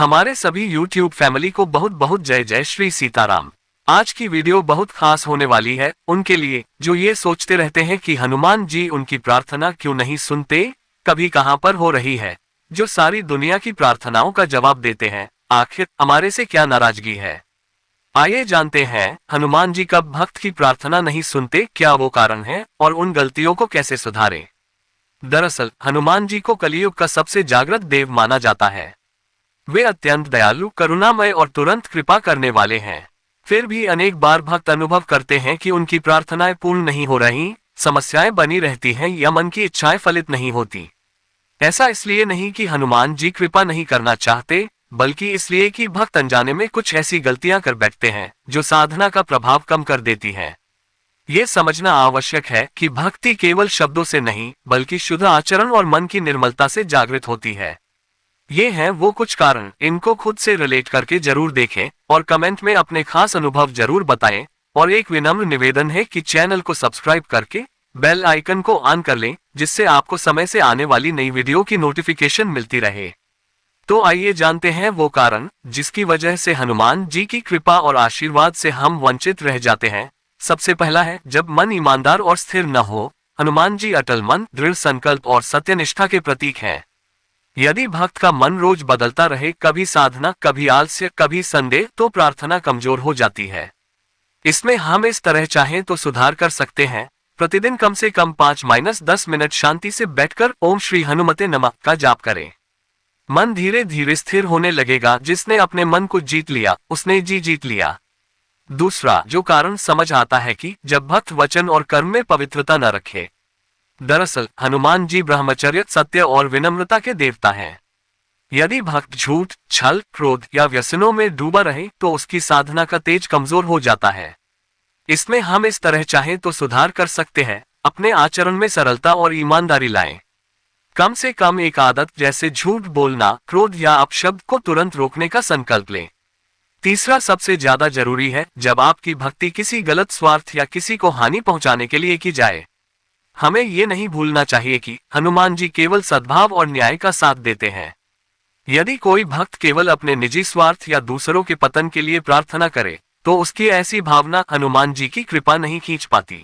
हमारे सभी YouTube family को बहुत बहुत जय जय श्री सीताराम। आज की वीडियो बहुत खास होने वाली है उनके लिए जो ये सोचते रहते हैं कि हनुमान जी उनकी प्रार्थना क्यों नहीं सुनते, कभी कहां पर हो रही है, जो सारी दुनिया की प्रार्थनाओं का जवाब देते हैं। आखिर हमारे से क्या नाराजगी है? आइए जानते हैं हनुमान जी कब भक्त की प्रार्थना नहीं सुनते, क्या वो कारण है और उन गलतियों को कैसे सुधारें। दरअसल हनुमान जी को कलियुग का सबसे जागृत देव माना जाता है। वे अत्यंत दयालु, करुणामय और तुरंत कृपा करने वाले हैं। फिर भी अनेक बार भक्त अनुभव करते हैं कि उनकी प्रार्थनाएं पूर्ण नहीं हो रही, समस्याएं बनी रहती हैं या मन की इच्छाएं फलित नहीं होती। ऐसा इसलिए नहीं कि हनुमान जी कृपा नहीं करना चाहते, बल्कि इसलिए कि भक्त अनजाने में कुछ ऐसी गलतियां कर बैठते हैं जो साधना का प्रभाव कम कर देती है। ये समझना आवश्यक है कि भक्ति केवल शब्दों से नहीं बल्कि शुद्ध आचरण और मन की निर्मलता से जागृत होती है। ये हैं वो कुछ कारण, इनको खुद से रिलेट करके जरूर देखें और कमेंट में अपने खास अनुभव जरूर बताएं। और एक विनम्र निवेदन है कि चैनल को सब्सक्राइब करके बेल आइकन को ऑन कर लें, जिससे आपको समय से आने वाली नई वीडियो की नोटिफिकेशन मिलती रहे। तो आइए जानते हैं वो कारण जिसकी वजह से हनुमान जी की कृपा और आशीर्वाद से हम वंचित रह जाते हैं। सबसे पहला है, जब मन ईमानदार और स्थिर न हो। हनुमान जी अटल मन, दृढ़ संकल्प और सत्यनिष्ठा के प्रतीक हैं। यदि भक्त का मन रोज बदलता रहे, कभी साधना, कभी आलस्य, कभी संदेह, तो प्रार्थना कमजोर हो जाती है। इसमें हम इस तरह चाहें तो सुधार कर सकते हैं। प्रतिदिन कम से कम 5-10 मिनट शांति से बैठकर ओम श्री हनुमते नमः का जाप करें। मन धीरे धीरे स्थिर होने लगेगा। जिसने अपने मन को जीत लिया उसने जी जीत लिया। दूसरा जो कारण समझ आता है कि जब भक्त वचन और कर्म में पवित्रता न रखे। दरअसल हनुमान जी ब्रह्मचर्य, सत्य और विनम्रता के देवता हैं। यदि भक्त झूठ, छल, क्रोध या व्यसनों में डूबा रहे तो उसकी साधना का तेज कमजोर हो जाता है। इसमें हम इस तरह चाहें तो सुधार कर सकते हैं। अपने आचरण में सरलता और ईमानदारी लाएं। कम से कम एक आदत जैसे झूठ बोलना, क्रोध या अपशब्द को तुरंत रोकने का संकल्प लें। तीसरा सबसे ज्यादा जरूरी है, जब आपकी भक्ति किसी गलत स्वार्थ या किसी को हानि पहुंचाने के लिए की जाए। हमें ये नहीं भूलना चाहिए कि हनुमान जी केवल सद्भाव और न्याय का साथ देते हैं। यदि कोई भक्त केवल अपने निजी स्वार्थ या दूसरों के पतन के लिए प्रार्थना करे तो उसकी ऐसी भावना हनुमान जी की कृपा नहीं खींच पाती।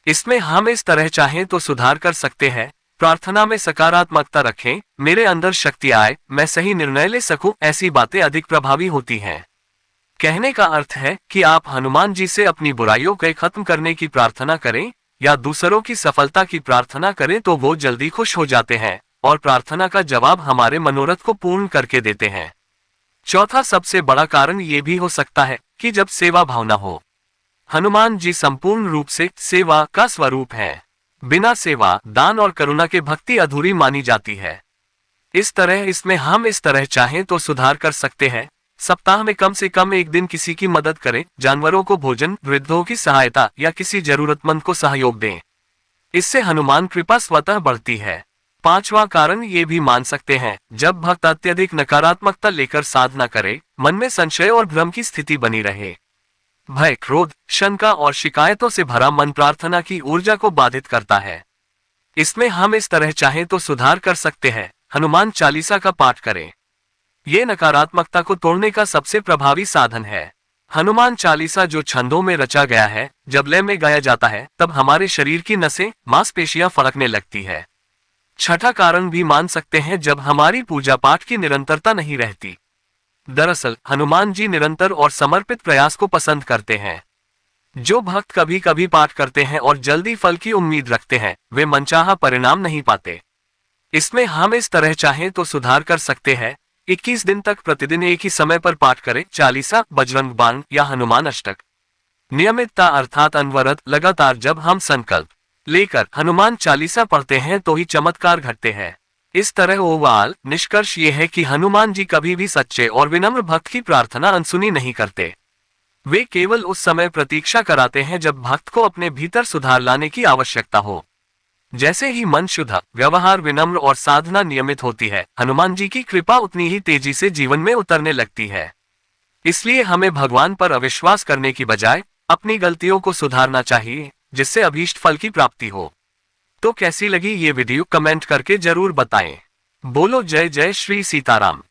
इसमें हम इस तरह चाहें तो सुधार कर सकते हैं। प्रार्थना में सकारात्मकता रखें। मेरे अंदर शक्ति आए, मैं सही निर्णय ले सकूं, ऐसी बातें अधिक प्रभावी होती हैं। कहने का अर्थ है कि आप हनुमान जी से अपनी बुराइयों को खत्म करने की प्रार्थना करें या दूसरों की सफलता की प्रार्थना करें तो वो जल्दी खुश हो जाते हैं और प्रार्थना का जवाब हमारे मनोरथ को पूर्ण करके देते हैं। चौथा सबसे बड़ा कारण ये भी हो सकता है कि जब सेवा भावना हो। हनुमान जी संपूर्ण रूप से सेवा का स्वरूप है। बिना सेवा, दान और करुणा के भक्ति अधूरी मानी जाती है। इसमें हम इस तरह चाहें तो सुधार कर सकते हैं। सप्ताह में कम से कम एक दिन किसी की मदद करें, जानवरों को भोजन, वृद्धों की सहायता या किसी जरूरतमंद को सहयोग दें। इससे हनुमान कृपा स्वतः बढ़ती है। पांचवा कारण ये भी मान सकते हैं, जब भक्त अत्यधिक नकारात्मकता लेकर साधना करे, मन में संशय और भ्रम की स्थिति बनी रहे। भय, क्रोध, शंका और शिकायतों से भरा मन प्रार्थना की ऊर्जा को बाधित करता है। इसमें हम इस तरह चाहें तो सुधार कर सकते हैं। हनुमान चालीसा का पाठ करें। ये नकारात्मकता को तोड़ने का सबसे प्रभावी साधन है। हनुमान चालीसा जो छंदों में रचा गया है, जब लय में गाया जाता है तब हमारे शरीर की नसें, मांसपेशियां फड़कने लगती है। छठा कारण भी मान सकते हैं, जब हमारी पूजा पाठ की निरंतरता नहीं रहती। दरअसल हनुमान जी निरंतर और समर्पित प्रयास को पसंद करते हैं। जो भक्त कभी कभी पाठ करते हैं और जल्दी फल की उम्मीद रखते हैं, वे मनचाहा परिणाम नहीं पाते। इसमें हम इस तरह चाहें तो सुधार कर सकते हैं। 21 दिन तक प्रतिदिन एक ही समय पर पाठ करें। चालीसा, बजरंग बाण या हनुमान अष्टक। नियमितता अर्थात अनवरत लगातार जब हम संकल्प लेकर हनुमान चालीसा पढ़ते हैं तो ही चमत्कार घटते हैं। इस तरह ओवरऑल निष्कर्ष ये है कि हनुमान जी कभी भी सच्चे और विनम्र भक्त की प्रार्थना अनसुनी नहीं करते। वे केवल उस समय प्रतीक्षा कराते हैं जब भक्त को अपने भीतर सुधार लाने की आवश्यकता हो। जैसे ही मन शुद्ध, व्यवहार विनम्र और साधना नियमित होती है, हनुमान जी की कृपा उतनी ही तेजी से जीवन में उतरने लगती है। इसलिए हमें भगवान पर अविश्वास करने की बजाय अपनी गलतियों को सुधारना चाहिए, जिससे अभीष्ट फल की प्राप्ति हो। तो कैसी लगी ये वीडियो कमेंट करके जरूर बताएं। बोलो जय जय श्री सीताराम।